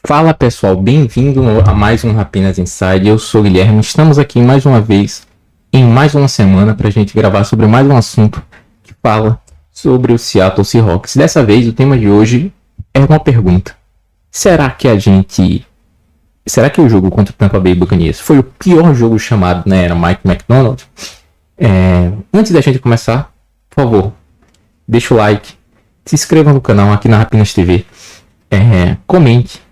Fala pessoal, bem-vindo a mais um Rapinas Inside. Eu sou o Guilherme, estamos aqui mais uma vez, em mais uma semana, para a gente gravar sobre mais um assunto que fala sobre o Seattle Seahawks. Dessa vez, o tema de hoje é uma pergunta: será que o jogo contra o Tampa Bay Buccaneers foi o pior jogo chamado na era Mike Macdonald? Antes da gente começar, por favor, deixa o like, se inscreva no canal aqui na Rapinas TV, comente,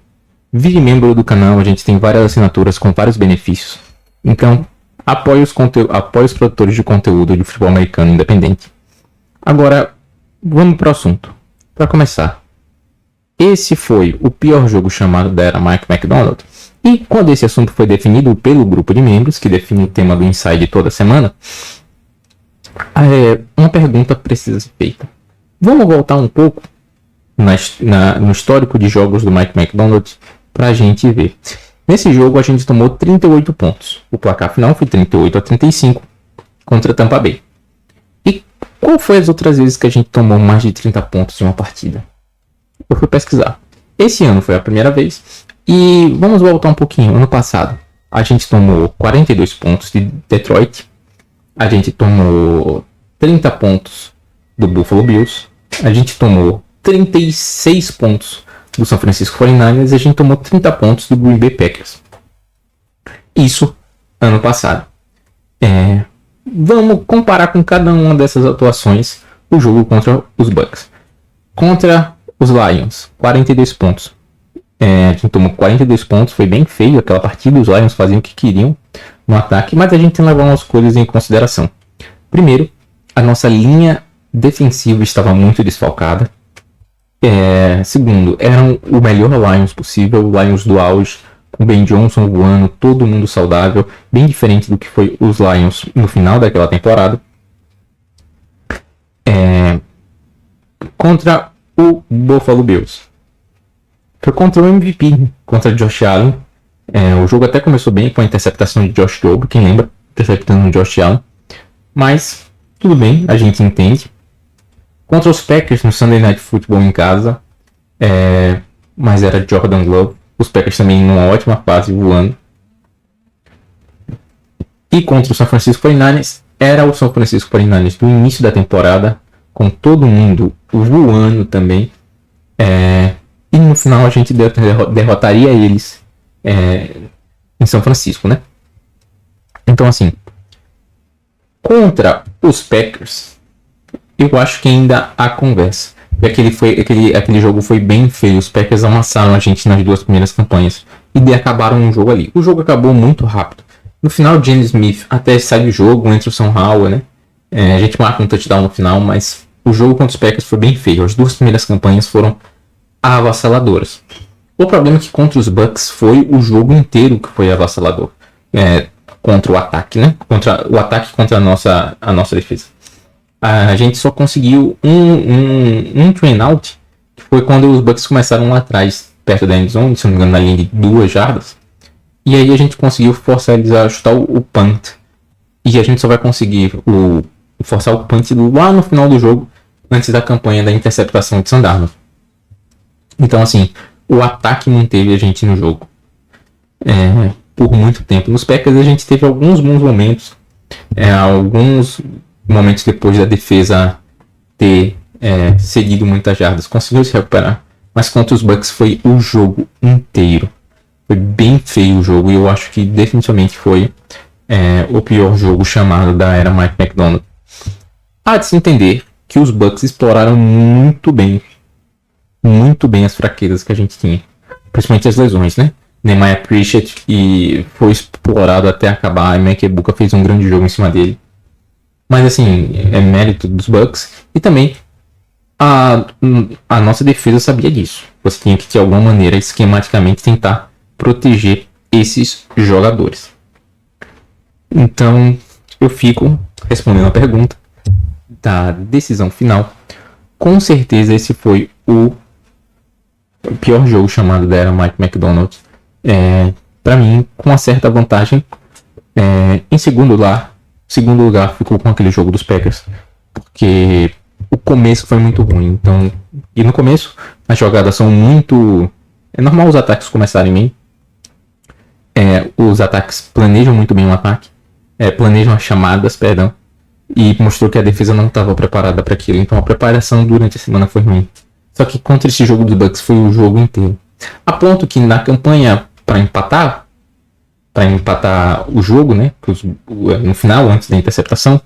vire membro do canal. A gente tem várias assinaturas com vários benefícios, então apoie os produtores de conteúdo de futebol americano independente. Agora, vamos para o assunto. Para começar, esse foi o pior jogo chamado da era Mike Macdonald. E quando esse assunto foi definido pelo grupo de membros, que define o tema do Inside toda semana, uma pergunta precisa ser feita. Vamos voltar um pouco no histórico de jogos do Mike Macdonald para a gente ver. Nesse jogo a gente tomou 38 pontos. O placar final foi 38-35 contra Tampa Bay. E qual foi as outras vezes que a gente tomou mais de 30 pontos em uma partida? Eu fui pesquisar. Esse ano foi a primeira vez. E vamos voltar um pouquinho. Ano passado a gente tomou 42 pontos de Detroit. A gente tomou 30 pontos do Buffalo Bills. A gente tomou 36 pontos do San Francisco 49ers. E a gente tomou 30 pontos do Green Bay Packers. Isso ano passado. Vamos comparar com cada uma dessas atuações o jogo contra os Bucks. Contra os Lions, 42 pontos. A gente tomou 42 pontos, foi bem feio aquela partida. Os Lions faziam o que queriam no ataque, mas a gente tem que levar umas coisas em consideração. Primeiro, a nossa linha defensiva estava muito desfalcada. Segundo, eram o melhor Lions possível, o Lions do auge, com o Ben Johnson voando, todo mundo saudável, bem diferente do que foi os Lions no final daquela temporada. Contra o Buffalo Bills, foi contra o MVP, contra Josh Allen. O jogo até começou bem com a interceptação de Josh Jobe, quem lembra, interceptando o Josh Allen, mas tudo bem, a gente entende. Contra os Packers no Sunday Night Football em casa, mas era Jordan Love, os Packers também numa ótima fase voando. E contra o San Francisco 49ers, era o San Francisco 49ers do início da temporada, com todo mundo voando também. E no final a gente derrotaria eles em São Francisco, né? Então, assim, contra os Packers, eu acho que ainda há conversa. Aquele jogo foi bem feio. Os Packers amassaram a gente nas duas primeiras campanhas e acabaram o jogo ali. O jogo acabou muito rápido. No final, James Smith até sai do jogo, entra o Sam Howell, né? A gente marca um touchdown no final, mas o jogo contra os Packers foi bem feio. As duas primeiras campanhas foram avassaladoras. O problema é que contra os Bucks foi o jogo inteiro que foi avassalador. Contra o ataque, né? Contra o ataque, contra a nossa defesa. A gente só conseguiu um train out, que foi quando os Bucks começaram lá atrás, perto da endzone, se não me engano, na linha de 2 jardas. E aí a gente conseguiu forçar eles a chutar o punt. E a gente só vai conseguir forçar o punt lá no final do jogo, antes da campanha da interceptação de Sam Darnold. Então, assim, o ataque manteve a gente no jogo por muito tempo. Nos Packers a gente teve alguns bons momentos, alguns momentos depois da defesa ter cedido muitas jardas, conseguiu se recuperar. Mas contra os Bucks foi o jogo inteiro. Foi bem feio o jogo, e eu acho que definitivamente foi o pior jogo chamado da era Mike Macdonald. Há de se entender que os Bucks exploraram muito bem as fraquezas que a gente tinha, principalmente as lesões, né? Nehemiah Pritchett foi explorado até acabar, e Mike Ebuka fez um grande jogo em cima dele. Mas assim, é mérito dos Bucks, e também a nossa defesa sabia disso. Você tinha que de alguma maneira, esquematicamente, tentar proteger esses jogadores. Então, eu fico respondendo a pergunta da decisão final. Com certeza esse foi o pior jogo chamado da era Mike Macdonald. Para mim, com uma certa vantagem. Em segundo lugar ficou com aquele jogo dos Packers, porque o começo foi muito ruim. Então, e no começo as jogadas são muito É normal os ataques começarem bem. Os ataques planejam muito bem o ataque. Planejam as chamadas, perdão. E mostrou que a defesa não estava preparada para aquilo. Então a preparação durante a semana foi ruim. Só que contra esse jogo do Bucks foi o jogo inteiro. A ponto que na campanha para empatar o jogo, né? No final, antes da interceptação,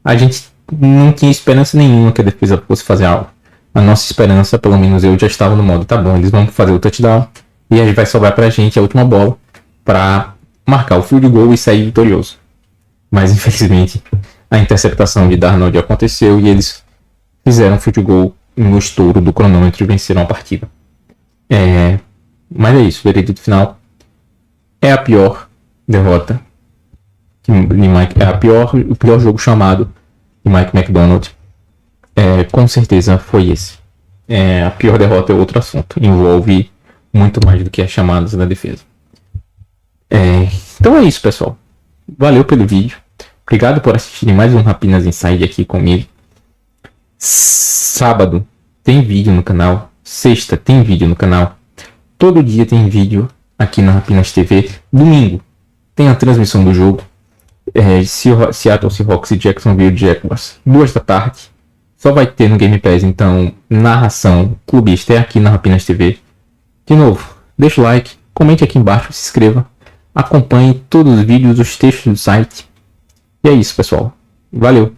a gente não tinha esperança nenhuma que a defesa fosse fazer algo. A nossa esperança, pelo menos eu, já estava no modo, tá bom, eles vão fazer o touchdown e aí vai sobrar pra gente a última bola para marcar o field goal e sair vitorioso. Mas infelizmente a interceptação de Darnold aconteceu e eles fizeram field goal no estouro do cronômetro e venceram a partida. Mas é isso, o veredito final é a pior derrota de Mike, o pior jogo chamado de Mike Macdonald. Com certeza foi esse. A pior derrota é outro assunto, envolve muito mais do que as chamadas da defesa. Então é isso, pessoal. Valeu pelo vídeo. Obrigado por assistirem mais um Rapinas Inside aqui comigo. Sábado tem vídeo no canal. Sexta tem vídeo no canal. Todo dia tem vídeo aqui na Rapinas TV. Domingo tem a transmissão do jogo. Seattle Seahawks e Jacksonville Jaguars. 2 da tarde. Só vai ter no Game Pass, então, narração clubista é aqui na Rapinas TV. De novo, deixa o like, comente aqui embaixo, se inscreva. Acompanhe todos os vídeos, os textos do site. E é isso, pessoal. Valeu!